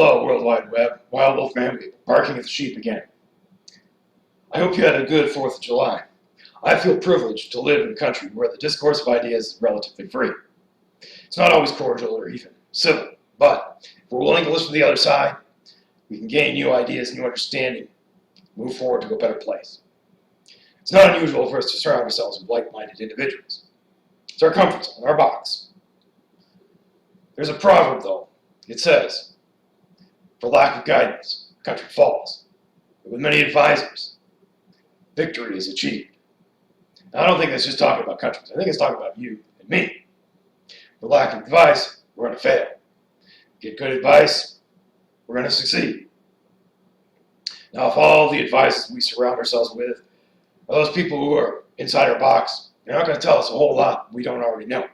Hello, World Wide Web, Wild Wolf family, barking at the sheep again. I hope you had a good 4th of July. I feel privileged to live in a country where the discourse of ideas is relatively free. It's not always cordial or even civil, but if we're willing to listen to the other side, we can gain new ideas, new understanding, move forward to a better place. It's not unusual for us to surround ourselves with like-minded individuals. It's our comfort zone, our box. There's a proverb, though. It says, "For lack of guidance, the country falls. But with many advisors, victory is achieved." Now, I don't think that's just talking about countries. I think it's talking about you and me. For lack of advice, we're going to fail. Get good advice, we're going to succeed. Now, if all the advice we surround ourselves with are those people who are inside our box, they're not going to tell us a whole lot we don't already know.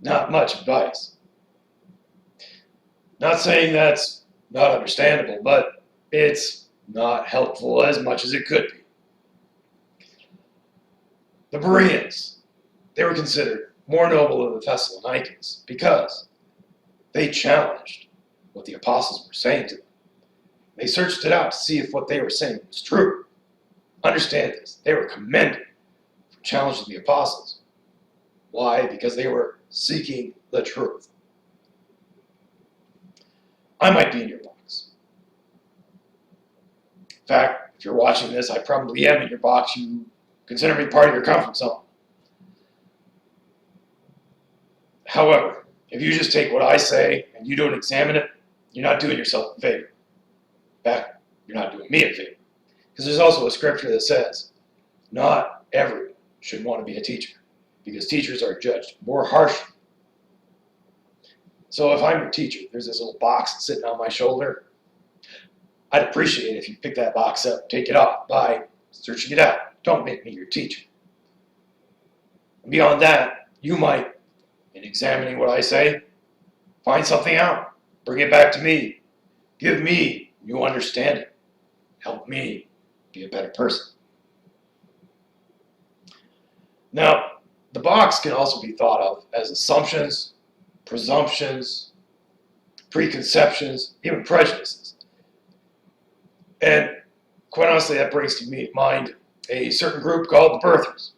Not much advice. Not saying that's not understandable, but it's not helpful as much as it could be. The Bereans, they were considered more noble than the Thessalonians because they challenged what the apostles were saying to them. They searched it out to see if what they were saying was true. Understand this, they were commended for challenging the apostles. Why? Because they were seeking the truth. I might be in your box. In fact, if you're watching this, I probably am in your box. You consider me part of your comfort zone. However, if you just take what I say and you don't examine it, you're not doing yourself a favor. In fact, you're not doing me a favor. Because there's also a scripture that says, not everyone should want to be a teacher, because teachers are judged more harshly. So if I'm your teacher, there's this little box sitting on my shoulder. I'd appreciate it if you pick that box up, take it off by searching it out. Don't make me your teacher. And beyond that, you might, in examining what I say, find something out. Bring it back to me. Give me new understanding. Help me be a better person. Now, the box can also be thought of as assumptions, presumptions, preconceptions, even prejudices. And quite honestly, that brings to mind a certain group called the birthers.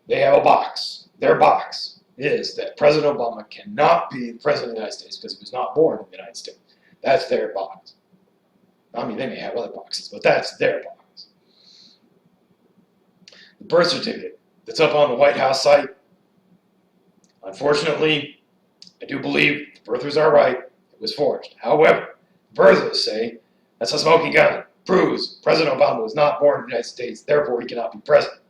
They have a box. Their box is that President Obama cannot be the President of the United States because he was not born in the United States. That's their box. I mean, they may have other boxes, but that's their box. The birth certificate that's up on the White House site, unfortunately, I do believe the birthers are right. It was forged. However, birthers say that's a smoking gun. Proves President Obama was not born in the United States, therefore he cannot be president.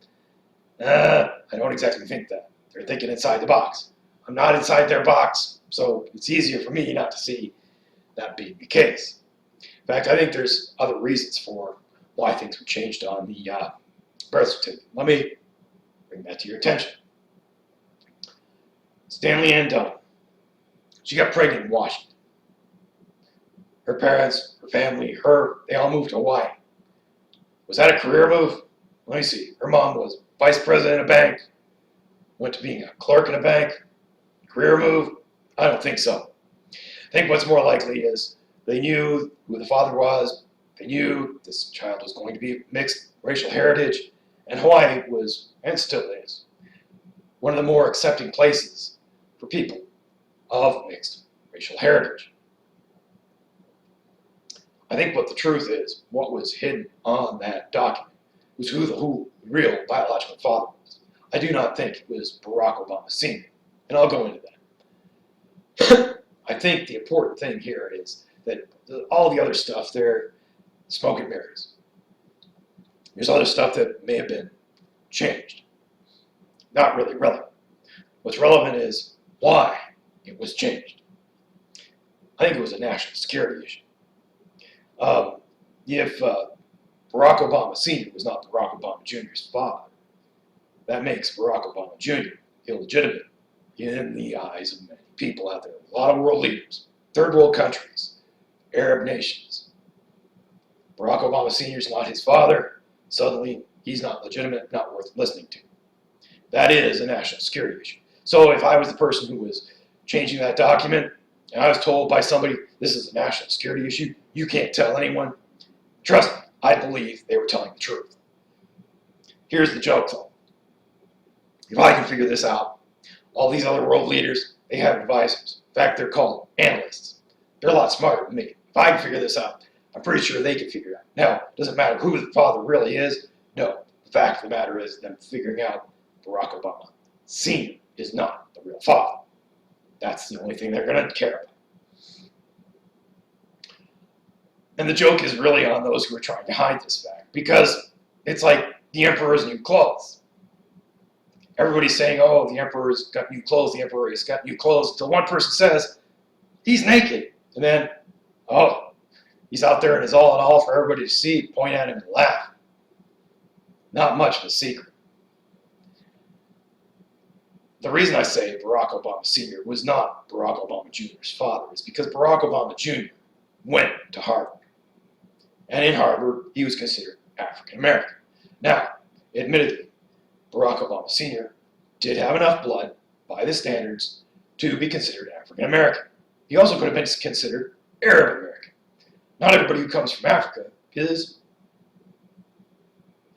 I don't exactly think that. They're thinking inside the box. I'm not inside their box, so it's easier for me not to see that being the case. In fact, I think there's other reasons for why things were changed on the birth certificate. Let me bring that to your attention. Stanley Ann Dunham. She got pregnant in Washington. Her parents, her family, they all moved to Hawaii. Was that a career move? Let me see. Her mom was vice president of a bank, went to being a clerk in a bank. Career move? I don't think so. I think what's more likely is they knew who the father was. They knew this child was going to be mixed racial heritage. And Hawaii was, and still is, one of the more accepting places for people of mixed racial heritage. I think what the truth is, what was hidden on that document, was who the real biological father was. I do not think it was Barack Obama Sr., and I'll go into that. I think the important thing here is that all the other stuff, they're smoke and mirrors. There's other stuff that may have been changed. Not really relevant. What's relevant is why it was changed. I think it was a national security issue. If Barack Obama Sr. was not Barack Obama Jr.'s father, that makes Barack Obama Jr. illegitimate in the eyes of many people out there. A lot of world leaders, third world countries, Arab nations. Barack Obama Sr. is not his father. Suddenly, he's not legitimate, not worth listening to. That is a national security issue. So if I was the person who was changing that document, And I was told by somebody, this is a national security issue. You can't tell anyone. Trust me, I believe they were telling the truth. Here's the joke, though. If I can figure this out, all these other world leaders, they have advisors. In fact, they're called analysts. They're a lot smarter than me. If I can figure this out, I'm pretty sure they can figure it out. Now, it doesn't matter who the father really is. No, the fact of the matter is them figuring out Barack Obama Sr. is not the real father. That's the only thing they're going to care about. And the joke is really on those who are trying to hide this fact, because it's like the emperor's new clothes. Everybody's saying, oh, the emperor's got new clothes, the emperor's got new clothes, until one person says, he's naked. And then, oh, he's out there in his all in all for everybody to see, point at him and laugh. Not much of a secret. The reason I say Barack Obama Sr. was not Barack Obama Jr.'s father is because Barack Obama Jr. went to Harvard. And in Harvard, he was considered African American. Now, admittedly, Barack Obama Sr. did have enough blood, by the standards, to be considered African American. He also could have been considered Arab American. Not everybody who comes from Africa is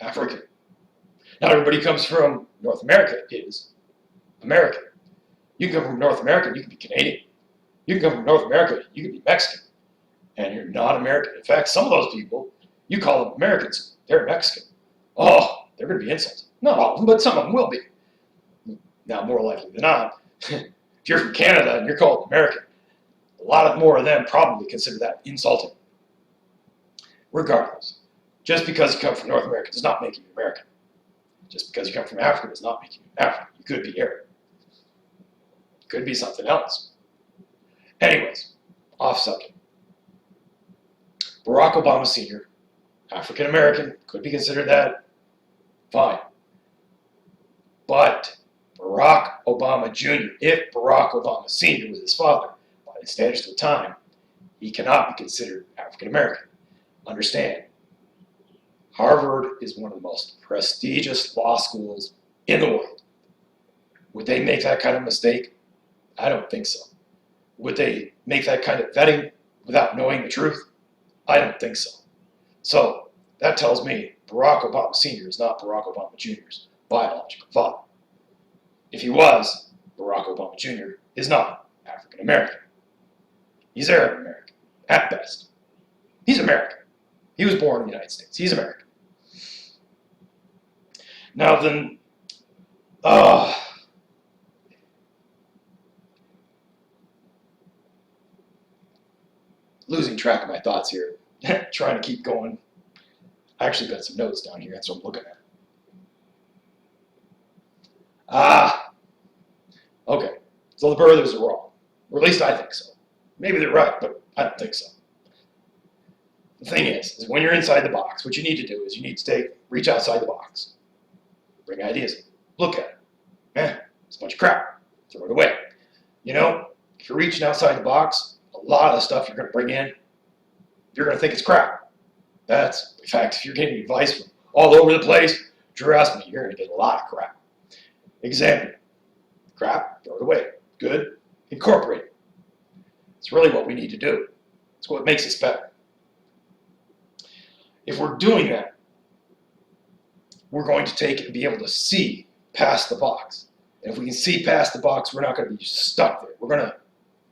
African. Not everybody who comes from North America is American. You can come from North America, you can be Canadian. You can come from North America, you can be Mexican. And you're not American. In fact, some of those people, you call them Americans, they're Mexican. Oh, they're going to be insulted. Not all of them, but some of them will be. Now, more likely than not, if you're from Canada and you're called American, a lot more of them probably consider that insulting. Regardless, just because you come from North America does not make you American. Just because you come from Africa does not make you African. You could be Arab. You could be something else. Anyways, off subject. Barack Obama Sr., African American, could be considered that. Fine. But Barack Obama Jr., if Barack Obama Sr. was his father, by the standards of the time, he cannot be considered African American. Understand, Harvard is one of the most prestigious law schools in the world. Would they make that kind of mistake? I don't think so. Would they make that kind of vetting without knowing the truth? I don't think so. So that tells me Barack Obama Sr. is not Barack Obama Jr.'s biological father. If he was, Barack Obama Jr. is not African American. He's Arab American, at best. He's American. He was born in the United States. He's American. Now then, losing track of my thoughts here, trying to keep going. I actually got some notes down here, that's what I'm looking at. Okay, so the brothers are wrong, or at least I think so. Maybe they're right, but I don't think so. The thing is when you're inside the box, what you need to do is you need to reach outside the box, bring ideas in, look at it. It's a bunch of crap, throw it away. You know, if you're reaching outside the box, a lot of the stuff you're going to bring in, you're going to think it's crap. That's, in fact, if you're getting advice from all over the place, trust me, you're going to get a lot of crap. Examine it. Crap, throw it away. Good, incorporate it. It's really what we need to do. It's what makes us better. If we're doing that, we're going to take it and be able to see past the box. And if we can see past the box, we're not going to be stuck there.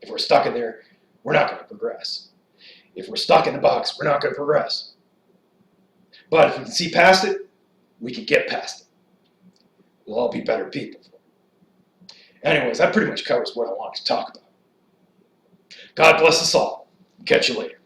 If we're stuck in there, we're not going to progress. If we're stuck in the box, we're not going to progress. But if we can see past it, we can get past it. We'll all be better people. Anyways, that pretty much covers what I wanted to talk about. God bless us all. Catch you later.